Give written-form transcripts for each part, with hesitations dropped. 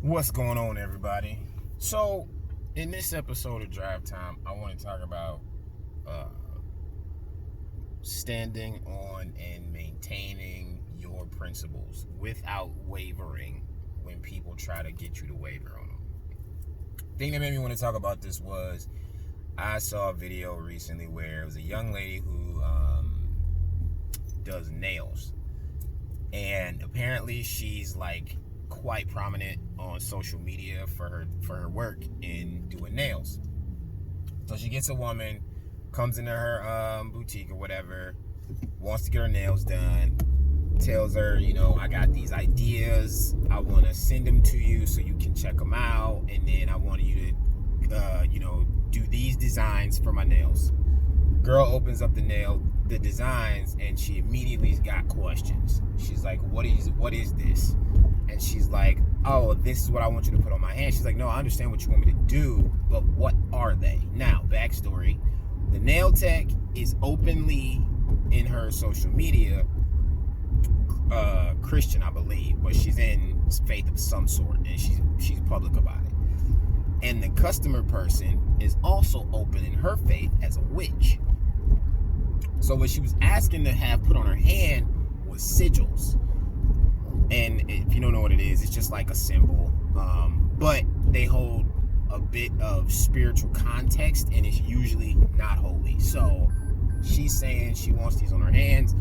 What's going on, everybody? So, in this episode of Drive Time, I want to talk about uh, standing on and maintaining your principles without wavering when people try to get you to waver on them. The thing that made me want to talk about this was I saw a video recently where it was a young lady who does nails, and apparently she's like quite prominent on social media for her work in doing nails. So she gets a woman, comes into her boutique or whatever, wants to get her nails done, tells her, I got these ideas, I want to send them to you so you can check them out, and then I want you to do these designs for my nails. Girl opens up the designs, and she immediately got questions. She's like, what is this? And she's like, oh, this is what I want you to put on my hand. She's like, no, I understand what you want me to do, but what are they? Now, backstory, the nail tech is openly in her social media Christian, I believe, but she's in faith of some sort, and she's public about it. And the customer person is also open in her faith as a witch. So what she was asking to have put on her hand was sigils. And if you don't know what it is, it's just like a symbol. But they hold a bit of spiritual context, and it's usually not holy. So she's saying she wants these on her hands.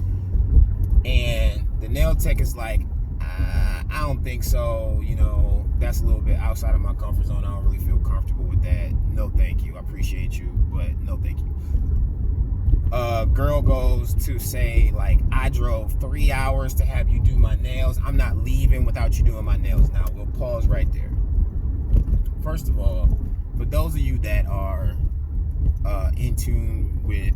And the nail tech is like, I don't think so. That's a little bit outside of my comfort zone. I don't really feel comfortable with that. No, thank you. I appreciate you, but no, thank you. Girl goes to say, like, I drove 3 hours to have you do my nails. I'm not leaving without you doing my nails. Now, we'll pause right there. First of all, for those of you that are in tune with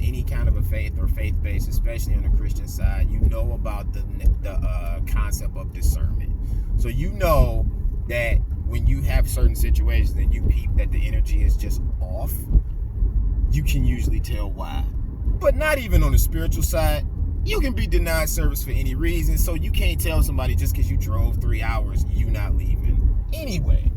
any kind of a faith or faith-based, especially on the Christian side, you know about the concept of discernment. So you know that when you have certain situations and you peep that the energy is just off, you can usually tell why. But not even on the spiritual side. You can be denied service for any reason, so you can't tell somebody just because you drove 3 hours, you not leaving. Anyway,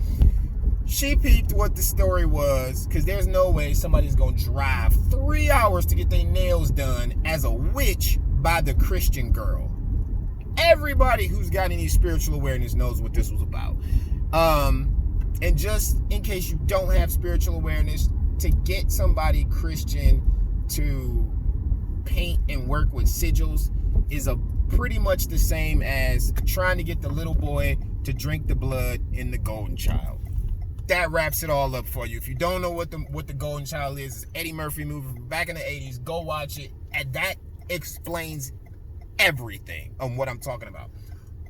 she peeped what the story was, because there's no way somebody's going to drive 3 hours to get their nails done as a witch by the Christian girl. Everybody who's got any spiritual awareness knows what this was about. And just in case you don't have spiritual awareness, to get somebody Christian to paint and work with sigils is pretty much the same as trying to get the little boy to drink the blood in the Golden Child. That wraps it all up for you. If you don't know what the Golden Child is, it's Eddie Murphy movie from back in the 80s. Go watch it. And that explains everything on what I'm talking about.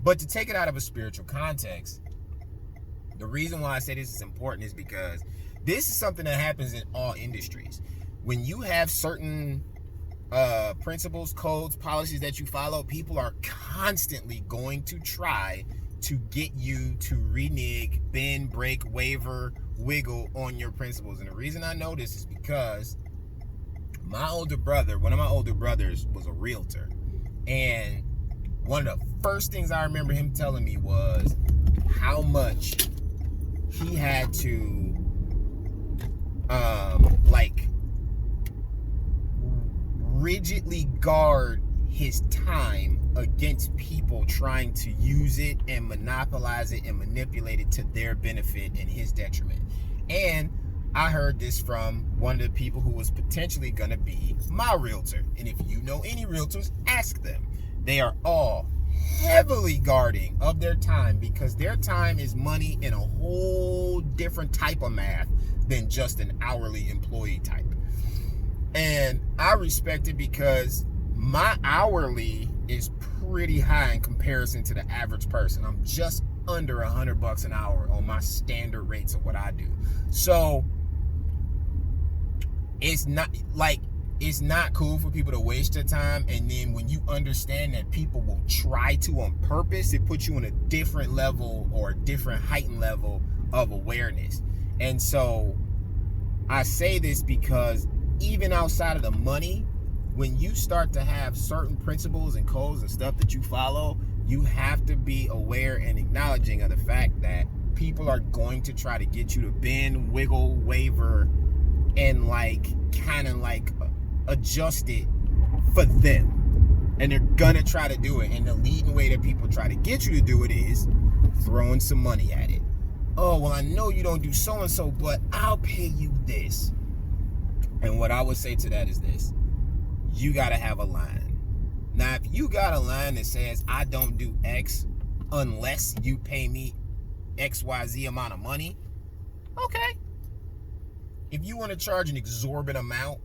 But to take it out of a spiritual context, the reason why I say this is important is because this is something that happens in all industries. When you have certain principles, codes, policies that you follow, people are constantly going to try to get you to renege, bend, break, waver, wiggle on your principles. And the reason I know this is because one of my older brothers was a realtor. And one of the first things I remember him telling me was how much he had to rigidly guard his time against people trying to use it and monopolize it and manipulate it to their benefit and his detriment. And I heard this from one of the people who was potentially going to be my realtor. And if you know any realtors, ask them. They are all heavily guarding of their time, because their time is money in a whole different type of math than just an hourly employee type. And I respect it because my hourly is pretty high in comparison to the average person. I'm just under $100 an hour on my standard rates of what I do. So it's not cool for people to waste their time. And then when you understand that people will try to on purpose, it puts you on a different level or a different heightened level of awareness. And so I say this because even outside of the money, when you start to have certain principles and codes and stuff that you follow You have to be aware and acknowledging of the fact that people are going to try to get you to bend, wiggle, waver, and like kind of like adjust it for them. And they're gonna try to do it. And the leading way that people try to get you to do it is throwing some money at it. Oh, well, I know you don't do so-and-so, but I'll pay you this. And what I would say to that is this. You got to have a line. Now, if you got a line that says, I don't do X unless you pay me XYZ amount of money, okay. If you want to charge an exorbitant amount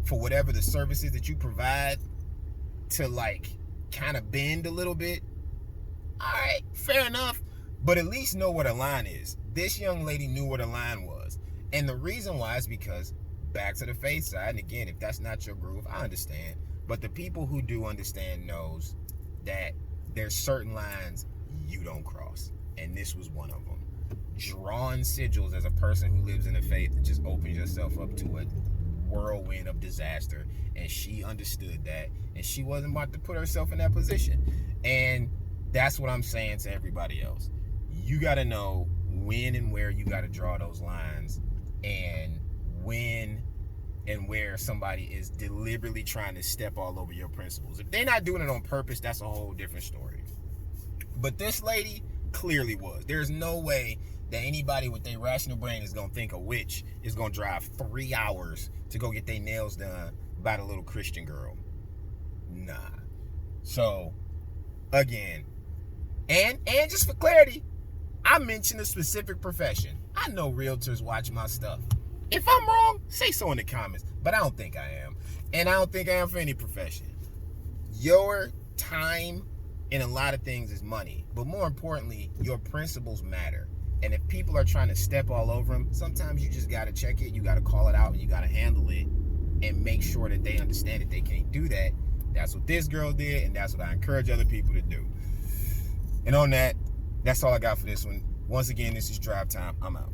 for whatever the services that you provide to like kind of bend a little bit, all right, fair enough. But at least know what a line is. This young lady knew what a line was. And the reason why is because, back to the faith side, and again, if that's not your groove, I understand. But the people who do understand knows that there's certain lines you don't cross. And this was one of them. Drawing sigils as a person who lives in the faith just opens yourself up to a whirlwind of disaster. And she understood that. And she wasn't about to put herself in that position. And that's what I'm saying to everybody else. You got to know when and where you got to draw those lines, and when and where somebody is deliberately trying to step all over your principles. If they're not doing it on purpose, that's a whole different story. But this lady clearly was. There's no way that anybody with their rational brain is going to think a witch is going to drive 3 hours to go get their nails done by the little Christian girl. Nah. So, again, and just for clarity, I mentioned a specific profession. I know realtors watch my stuff. If I'm wrong, say so in the comments. But I don't think I am. And I don't think I am for any profession. Your time in a lot of things is money. But more importantly, your principles matter. And if people are trying to step all over them, sometimes you just got to check it. You got to call it out and you got to handle it and make sure that they understand that they can't do that. That's what this girl did, and that's what I encourage other people to do. And on that, that's all I got for this one. Once again, this is Drive Time. I'm out.